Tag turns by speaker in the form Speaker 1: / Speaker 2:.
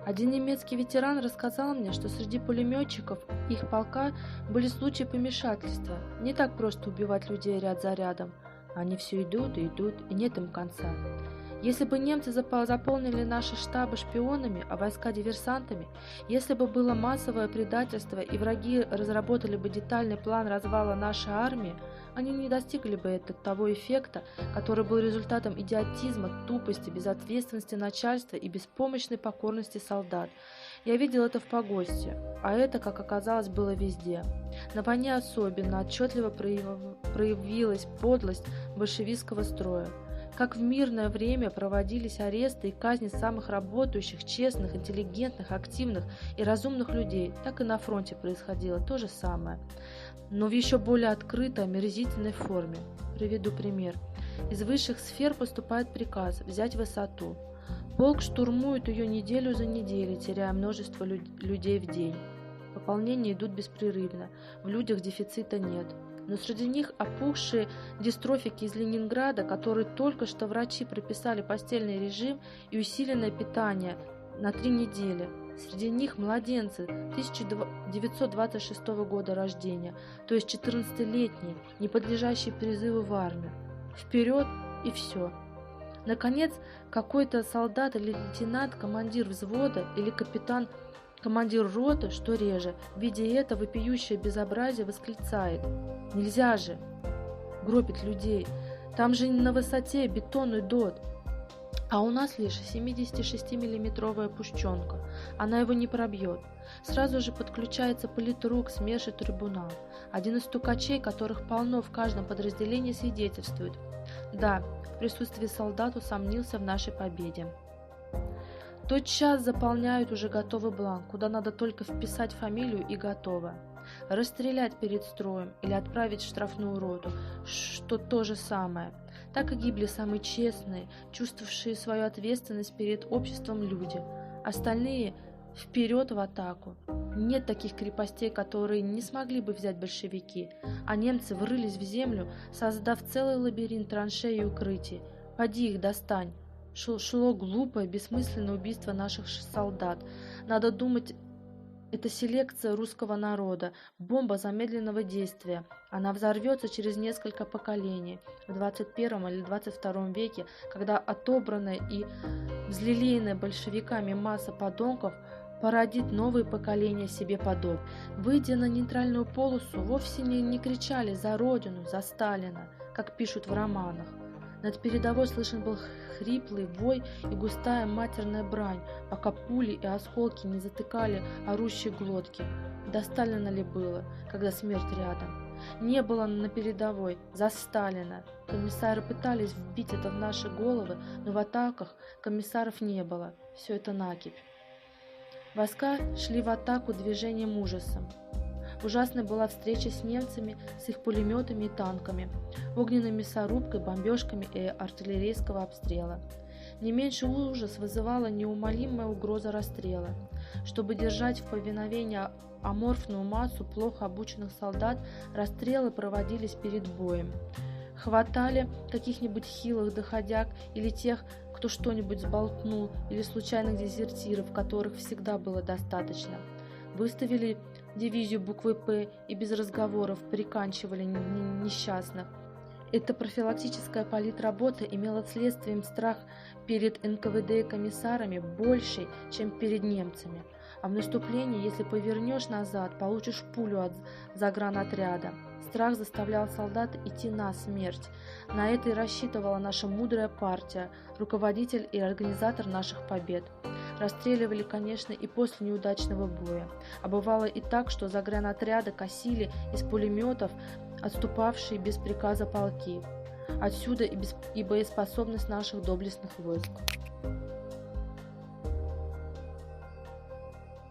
Speaker 1: Один немецкий ветеран рассказал мне, что среди пулеметчиков их полка были случаи помешательства. Не так просто убивать людей ряд за рядом. Они все идут и идут, и нет им конца. Если бы немцы заполнили наши штабы шпионами, а войска диверсантами, если бы было массовое предательство и враги разработали бы детальный план развала нашей армии, они не достигли бы того эффекта, который был результатом идиотизма, тупости, безответственности начальства и беспомощной покорности солдат. Я видел это в Погосте, а это, как оказалось, было везде. На войне особенно отчетливо проявилась подлость большевистского строя. Как в мирное время проводились аресты и казни самых работающих, честных, интеллигентных, активных и разумных людей, так и на фронте происходило то же самое, но в еще более открытой, омерзительной форме. Приведу пример. Из высших сфер поступает приказ взять высоту. Полк штурмует ее неделю за неделей, теряя множество людей в день. Пополнения идут беспрерывно, в людях дефицита нет. Но среди них опухшие дистрофики из Ленинграда, которые только что врачи прописали постельный режим и усиленное питание на 3 недели. Среди них младенцы 1926 года рождения, то есть 14-летние, не подлежащие призыву в армию. Вперед и все. Наконец, какой-то солдат или лейтенант, командир взвода или капитан, командир роты, что реже, видя это вопиющее безобразие, восклицает: «Нельзя же гробить людей, там же на высоте бетонный дот, а у нас лишь 76-миллиметровая пушченка, она его не пробьет». Сразу же подключается политрук, СМЕРШ и трибунал. Один из стукачей, которых полно в каждом подразделении, свидетельствует: «Да, в присутствии солдат усомнился в нашей победе». Тотчас заполняют уже готовый бланк, куда надо только вписать фамилию и готово. Расстрелять перед строем или отправить в штрафную роту, что то же самое. Так и гибли самые честные, чувствовавшие свою ответственность перед обществом люди. Остальные вперед в атаку. Нет таких крепостей, которые не смогли бы взять большевики, а немцы врылись в землю, создав целый лабиринт траншей и укрытий. Поди их достань. Шло глупое, бессмысленное убийство наших солдат. Надо думать, это селекция русского народа, бомба замедленного действия. Она взорвется через несколько поколений. В 21 или 22 веке, когда отобранная и взлелеянная большевиками масса подонков породит новые поколения себе подобных. Выйдя на нейтральную полосу, вовсе не кричали за Родину, за Сталина, как пишут в романах. Над передовой слышен был хриплый вой и густая матерная брань, пока пули и осколки не затыкали орущие глотки. До Сталина ли было, когда смерть рядом? Не было на передовой, за Сталина. Комиссары пытались вбить это в наши головы, но в атаках комиссаров не было. Все это накипь. Войска шли в атаку движением ужасом. Ужасной была встреча с немцами, с их пулеметами и танками, огненной мясорубкой, бомбежками и артиллерийского обстрела. Не меньше ужас вызывала неумолимая угроза расстрела. Чтобы держать в повиновении аморфную массу плохо обученных солдат, расстрелы проводились перед боем. Хватали каких-нибудь хилых доходяг или тех, кто что-нибудь сболтнул, или случайных дезертиров, которых всегда было достаточно. Выставили дивизию буквы «П» и без разговоров приканчивали несчастных. Эта профилактическая политработа имела следствием страх перед НКВД и комиссарами больший, чем перед немцами. А в наступлении, если повернешь назад, получишь пулю от загранотряда. Страх заставлял солдат идти на смерть. На это и рассчитывала наша мудрая партия, руководитель и организатор наших побед. Расстреливали, конечно, и после неудачного боя. А бывало и так, что загранотряды косили из пулеметов отступавшие без приказа полки. Отсюда и боеспособность наших доблестных войск.